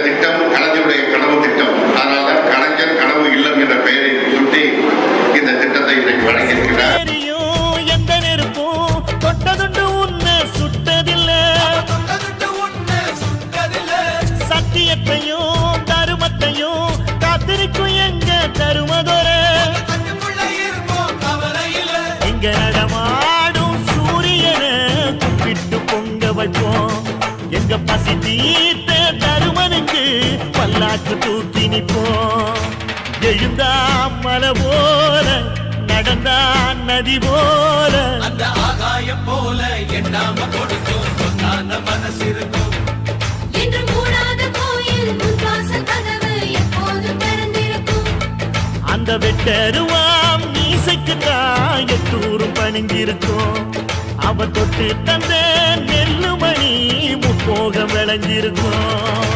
திட்டம் கலைஞருடைய கனவு திட்டம். அதனால்தான் கலைஞர் கனவு இல்லம் என்ற பெயரை சுட்டி இந்த திட்டத்தை இன்றைக்கு வழங்கியிருக்கிறார். எந்த நெருப்பும் தொட்டதுண்டு உன்னை சுட்டதில்லை, சத்தியத்தையும் தருமத்தையும் காத்திருக்கும் எங்க தருமதொர இங்க நடமாடும் சூரியனை கும்பிட்டு பொங்க வைப்போம். எங்க பசி தீர்த்த தருமனுக்கு பல்லாக்கு தூக்கி நிற்போம். எழுந்தா மலை போல நடந்தா நதி போல அந்த ஆகாயம் போல எண்ணாம கொடுக்கும் சொன்னான மனசு இருக்கும். என்று மூடாத கோயில் முன்வாசல் கதவு எப்போதும் திறந்திருக்கும். அந்த வெட்டருவாம் மீசைக்கு தான் எட்டூரும் பணிஞ்சிருக்கும். அவ தொட்டு தந்த நெல்லுமணி முப்போகம் விளைஞ்சிருக்கும்.